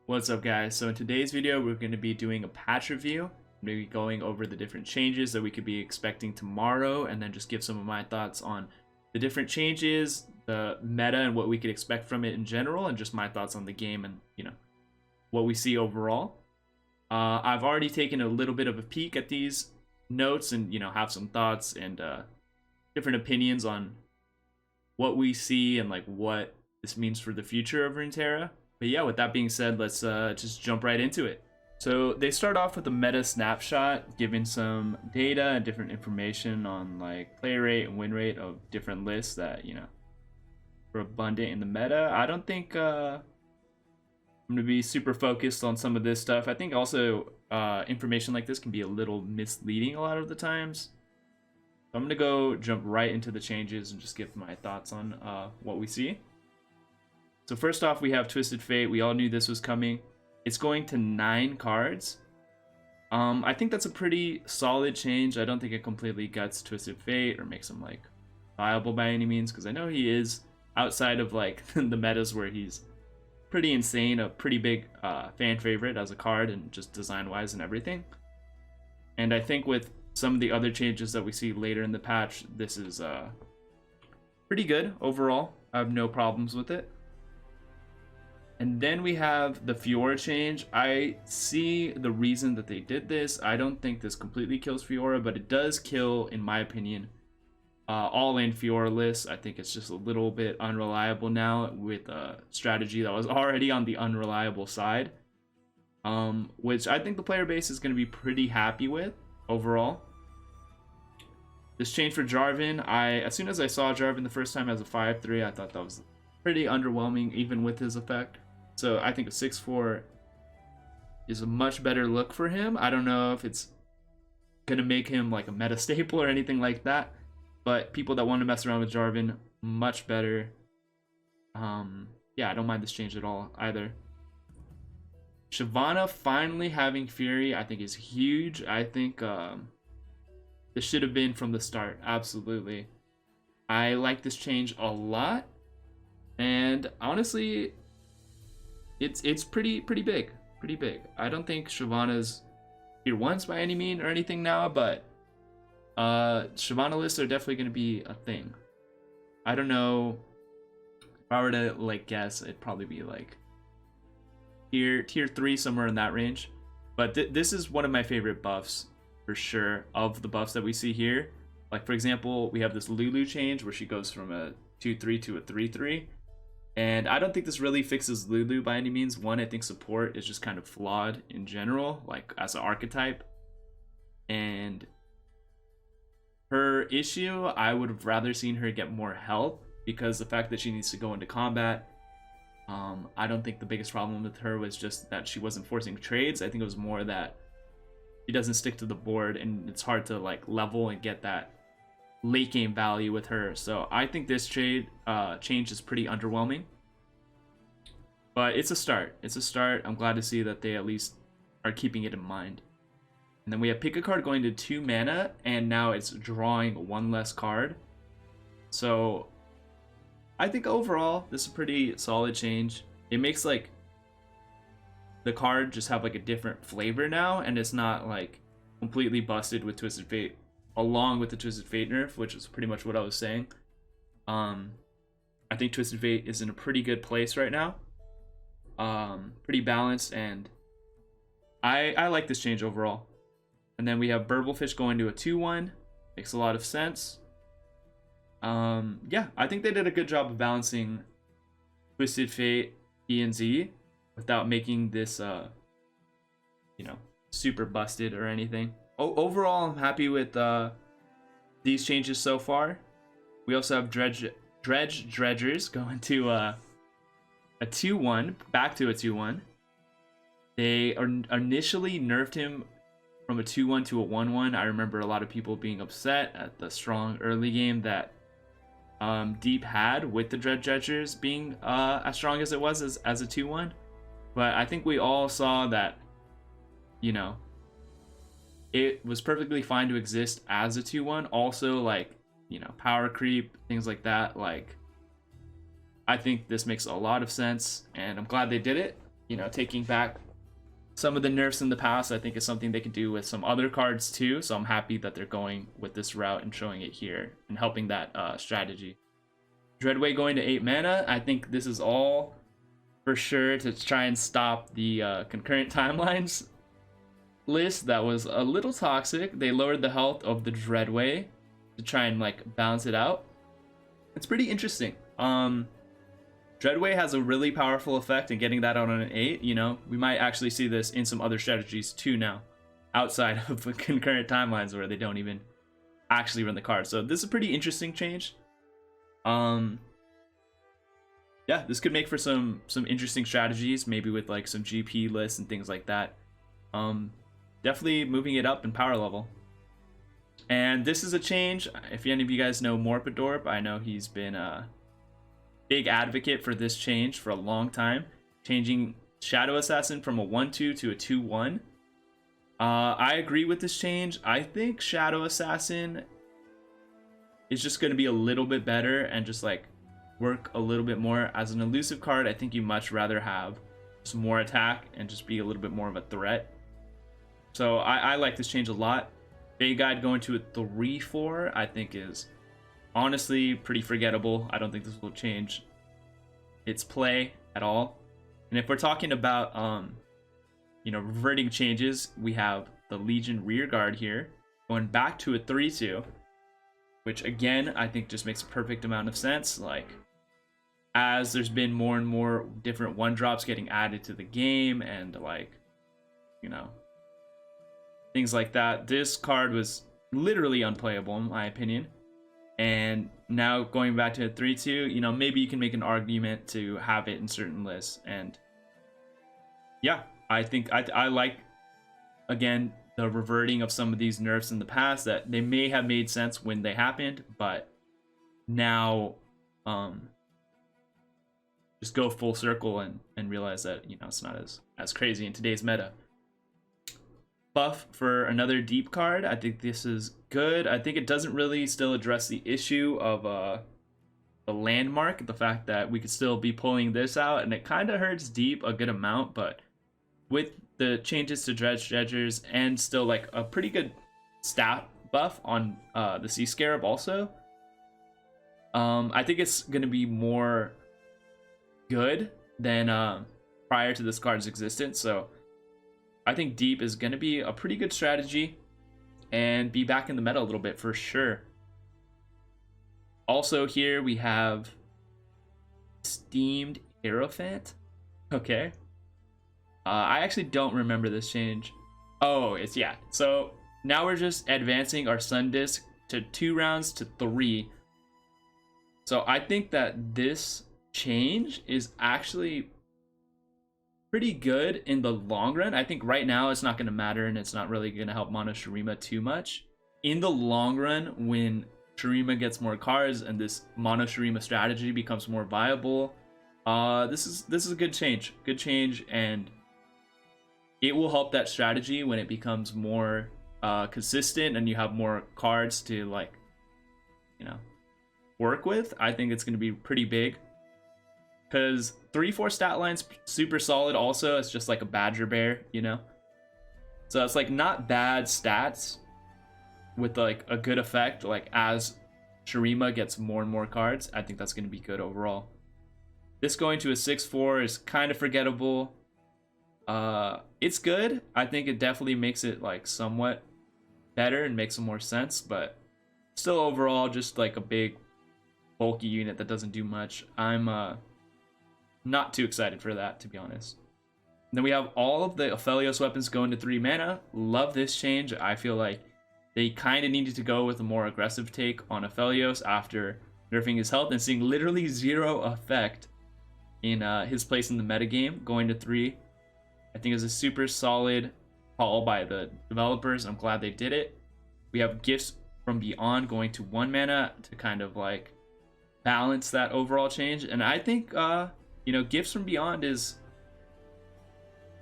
What's up, guys? So in today's video we're going to be doing a patch review, maybe going over the different changes that we could be expecting tomorrow, and then just give some of my thoughts on the different changes, the meta, and what we could expect from it in general, and just my thoughts on the game and what we see overall. I've already taken a little bit of a peek at these notes and have some thoughts and different opinions on what we see and like what this means for the future of Runeterra. But yeah, with that being said, let's just jump right into it. So they start off with a meta snapshot, giving some data and different information on like play rate and win rate of different lists that are abundant in the meta. I don't think I'm gonna be super focused on some of this stuff. I think also information like this can be a little misleading a lot of the times. So I'm gonna go jump right into the changes and just give my thoughts on what we see. So first off, we have Twisted Fate. We all knew this was coming. It's going to 9 cards. I think that's a pretty solid change. I don't think it completely guts Twisted Fate or makes him like viable by any means, because I know he is outside of like the metas where he's pretty insane, a pretty big fan favorite as a card and just design wise and everything. And I think with some of the other changes that we see later in the patch, this is pretty good overall. I have no problems with it. And then we have the Fiora change. I see the reason that they did this. I don't think this completely kills Fiora, but it does kill, in my opinion, all-in Fiora lists. I think it's just a little bit unreliable now with a strategy that was already on the unreliable side, which I think the player base is going to be pretty happy with overall. This change for Jarvan, as soon as I saw Jarvan the first time as a 5/3, I thought that was pretty underwhelming even with his effect. So I think a 6/4 is a much better look for him. I don't know if it's gonna make him like a meta staple or anything like that, but people that want to mess around with Jarvan, much better. Yeah, I don't mind this change at all either. Shyvana finally having Fury, I think is huge. I think this should have been from the start. Absolutely, I like this change a lot. And honestly, it's pretty big. I don't think Shyvana's tier 1s by any mean or anything now, but Shyvana lists are definitely going to be a thing. I don't know, if I were to like guess, it'd probably be like tier 3, somewhere in that range. But this is one of my favorite buffs for sure of the buffs that we see here. Like for example, we have this Lulu change where she goes from a 2/3 to a 3/3. And I don't think this really fixes Lulu by any means. One, I think support is just kind of flawed in general, like as an archetype. And her issue, I would have rather seen her get more health, because the fact that she needs to go into combat, I don't think the biggest problem with her was just that she wasn't forcing trades. I think it was more that she doesn't stick to the board and it's hard to like level and get that late game value with her. So I think this change is pretty underwhelming, but it's a start. I'm glad to see that they at least are keeping it in mind. And then we have pick a card going to 2 mana, and now it's drawing 1 less card. So I think overall this is a pretty solid change. It makes like the card just have like a different flavor now, and it's not like completely busted with Twisted Fate along with the Twisted Fate nerf, which is pretty much what I was saying. I think Twisted Fate is in a pretty good place right now. Pretty balanced, and I like this change overall. And then we have Burblefish going to a 2/1. Makes a lot of sense. Yeah, I think they did a good job of balancing Twisted Fate, E and Z without making this super busted or anything. Overall, I'm happy with these changes so far. We also have Dredgers going to a 2/1, back to a 2/1. They initially nerfed him from a 2/1 to a 1/1. I remember a lot of people being upset at the strong early game that Deep had with the Dredgers being as strong as it was as a 2/1. But I think we all saw that, it was perfectly fine to exist as a 2/1. Also, like, power creep, things like that. Like, I think this makes a lot of sense, and I'm glad they did it. you know, taking back some of the nerfs in the past, I think is something they could do with some other cards too. So I'm happy that they're going with this route and showing it here and helping that strategy. Dreadway going to 8 mana. I think this is all for sure to try and stop the concurrent timelines list that was a little toxic. They lowered the health of the Dreadway to try and like balance it out. It's pretty interesting. Dreadway has a really powerful effect, and getting that out on an 8, you know, we might actually see this in some other strategies too now, outside of the concurrent timelines where they don't even actually run the card. So this is a pretty interesting change. Yeah, this could make for some interesting strategies, maybe with like some GP lists and things like that. Definitely moving it up in power level. And this is a change. If any of you guys know Morpadorp, I know he's been a big advocate for this change for a long time, changing Shadow Assassin from a 1/2 to a 2/1. I agree with this change. I think Shadow Assassin is just going to be a little bit better and just like work a little bit more as an elusive card. I think you much rather have some more attack and just be a little bit more of a threat. So I like this change a lot. Bay Guide going to a 3/4 I think is honestly pretty forgettable. I don't think this will change its play at all. And if we're talking about you know, reverting changes, we have the Legion Rearguard here going back to a 3/2, which again I think just makes a perfect amount of sense. Like, as there's been more and more different 1-drops getting added to the game and like, you know, things like that, this card was literally unplayable in my opinion. And now going back to a 3/2, you know, maybe you can make an argument to have it in certain lists. And yeah, I think I like, again, the reverting of some of these nerfs in the past that they may have made sense when they happened, but now just go full circle and realize that, you know, it's not as crazy in today's meta. Buff for another deep card. I think this is good. I think it doesn't really still address the issue of the landmark, the fact that we could still be pulling this out, and it kind of hurts deep a good amount, but with the changes to Dredgers and still like a pretty good stat buff on the Sea Scarab also, I think it's going to be more good than prior to this card's existence. So I think deep is going to be a pretty good strategy and be back in the meta a little bit for sure. Also here we have Steamed Hierophant. Okay. I actually don't remember this change. Oh, it's, yeah. So now we're just advancing our Sun Disc to 2 rounds to 3. So I think that this change is actually pretty good in the long run. I think right now it's not going to matter and it's not really going to help mono Shurima too much. In the long run, when Shurima gets more cards and this mono Shurima strategy becomes more viable, this is a good change. Good change, and it will help that strategy when it becomes more consistent and you have more cards to, like, you know, work with. I think it's going to be pretty big, because 3/4 stat line's super solid. Also, it's just like a Badger Bear, you know, so it's like not bad stats with like a good effect. Like, as Shurima gets more and more cards, I think that's going to be good overall. This going to a 6/4 is kind of forgettable. It's good. I think it definitely makes it like somewhat better and makes some more sense, but still overall just like a big bulky unit that doesn't do much. I'm not too excited for that, to be honest. And then we have all of the Aphelios weapons going to 3 mana. Love this change. I feel like they kind of needed to go with a more aggressive take on Aphelios after nerfing his health and seeing literally 0 effect in his place in the metagame. Going to 3, I think, is a super solid call by the developers. I'm glad they did it. We have Gifts from Beyond going to 1 mana to kind of like balance that overall change. And I think you know, Gifts from Beyond is,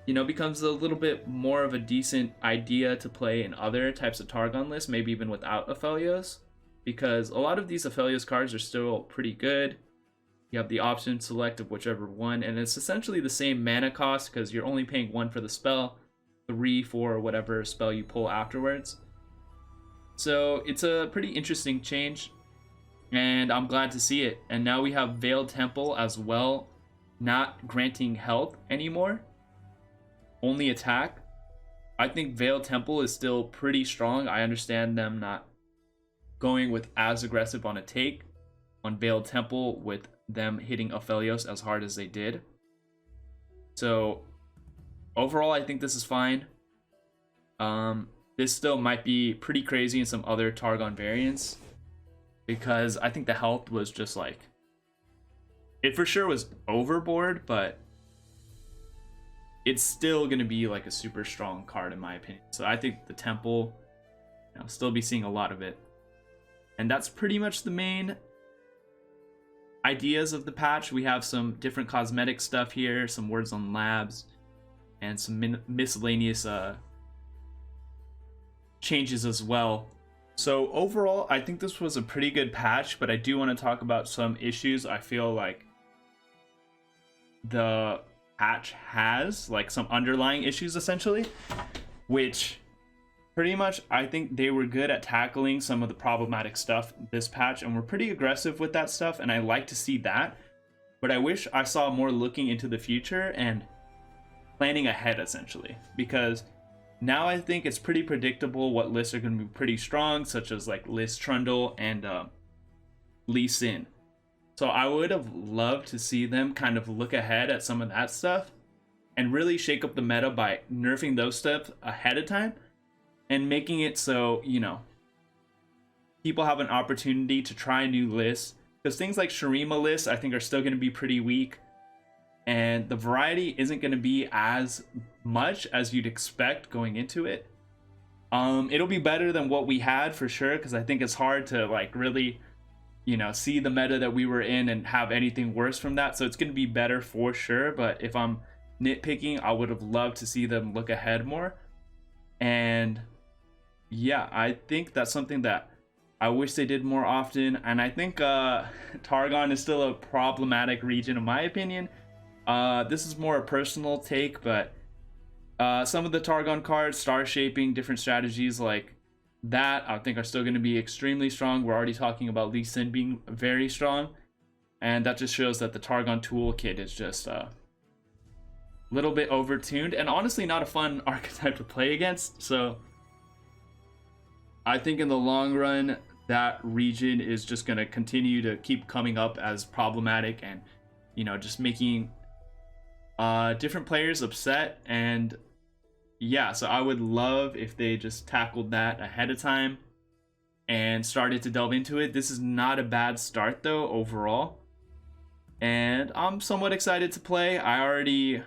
you know, becomes a little bit more of a decent idea to play in other types of Targon lists, maybe even without Aphelios, because a lot of these Aphelios cards are still pretty good. You have the option select of whichever one, and it's essentially the same mana cost because you're only paying 1 for the spell, 3 for whatever spell you pull afterwards. So it's a pretty interesting change, and I'm glad to see it. And now we have Veiled Temple as well, not granting health anymore, only attack. I think Veiled Temple is still pretty strong. I understand them not going with as aggressive on a take on Veiled Temple with them hitting APHELIOS as hard as they did. So overall, I think this is fine. This still might be pretty crazy in some other Targon variants, because I think the health was just like, it for sure was overboard, but it's still going to be like a super strong card in my opinion. So I think the Temple, I'll still be seeing a lot of it. And that's pretty much the main ideas of the patch. We have some different cosmetic stuff here, some words on labs, and some miscellaneous changes as well. So overall, I think this was a pretty good patch, but I do want to talk about some issues I feel like the patch has, like some underlying issues essentially, which pretty much I think they were good at tackling some of the problematic stuff this patch, and were pretty aggressive with that stuff, and I like to see that. But I wish I saw more looking into the future and planning ahead essentially, because now I think it's pretty predictable what lists are going to be pretty strong, such as like Liz Trundle and Lee Sin. So I would have loved to see them kind of look ahead at some of that stuff and really shake up the meta by nerfing those stuff ahead of time and making it so, you know, people have an opportunity to try new lists. Because things like Shurima lists I think are still going to be pretty weak, and the variety isn't going to be as much as you'd expect going into it. It'll be better than what we had for sure, because I think it's hard to like really, you know, see the meta that we were in and have anything worse from that. So it's going to be better for sure. But if I'm nitpicking, I would have loved to see them look ahead more. And yeah, I think that's something that I wish they did more often. And I think Targon is still a problematic region in my opinion. This is more a personal take, but some of the Targon cards, star shaping, different strategies like that, I think are still going to be extremely strong. We're already talking about Lee Sin being very strong, and that just shows that the Targon toolkit is just a little bit overtuned, and honestly not a fun archetype to play against. So I think in the long run, that region is just going to continue to keep coming up as problematic, and, you know, just making different players upset. And yeah, so I would love if they just tackled that ahead of time and started to delve into it. This is not a bad start though overall, and I'm somewhat excited to play. I already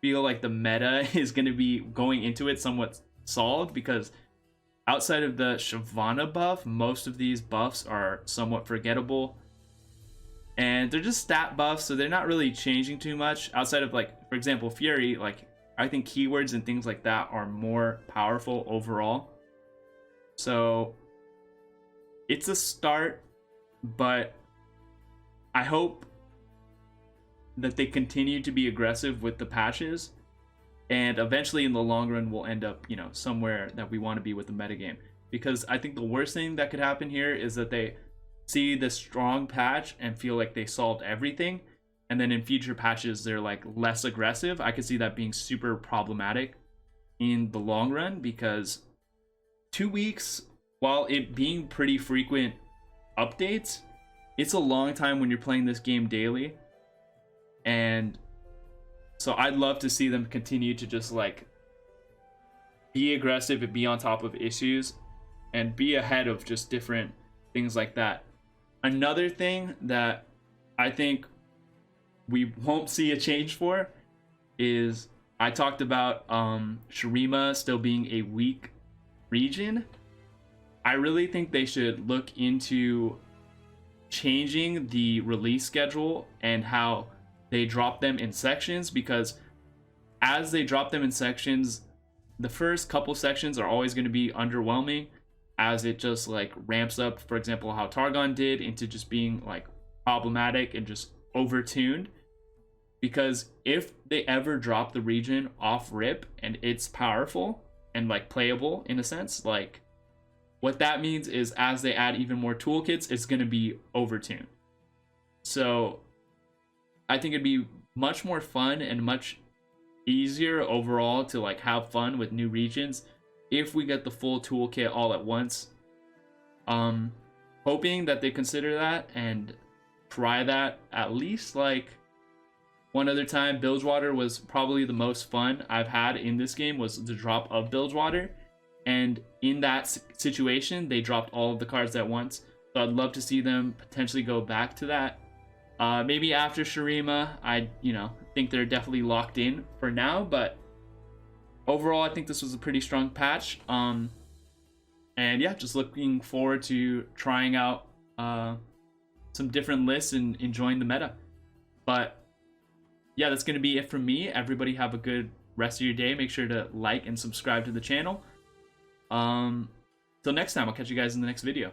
feel like the meta is going to be going into it somewhat solved, because outside of the Shyvana buff, most of these buffs are somewhat forgettable. And they're just stat buffs, so they're not really changing too much. Outside of, like, for example, Fury, like, I think keywords and things like that are more powerful overall. So it's a start, but I hope that they continue to be aggressive with the patches, and eventually in the long run we'll end up, you know, somewhere that we want to be with the metagame. Because I think the worst thing that could happen here is that they see the strong patch and feel like they solved everything, and then in future patches they're like less aggressive. I could see that being super problematic in the long run, because 2 weeks, while it being pretty frequent updates, it's a long time when you're playing this game daily. And so I'd love to see them continue to just like be aggressive and be on top of issues and be ahead of just different things like that. Another thing that I think we won't see a change for is, I talked about Shurima still being a weak region. I really think they should look into changing the release schedule and how they drop them in sections, because as they drop them in sections, the first couple sections are always going to be underwhelming, as it just like ramps up, for example, how Targon did, into just being like problematic and just overtuned. Because if they ever drop the region off rip and it's powerful and like playable in a sense, like what that means is as they add even more toolkits, it's going to be overtuned. So I think it'd be much more fun and much easier overall to like have fun with new regions if we get the full toolkit all at once. Hoping that they consider that and try that at least like one other time. Bilgewater was probably the most fun I've had in this game, was the drop of Bilgewater. And in that situation, they dropped all of the cards at once. So I'd love to see them potentially go back to that. Maybe after Shurima, I think they're definitely locked in for now. But overall, I think this was a pretty strong patch. And yeah, just looking forward to trying out some different lists and enjoying the meta. But yeah, that's going to be it from me. Everybody have a good rest of your day. Make sure to like and subscribe to the channel. Till next time, I'll catch you guys in the next video.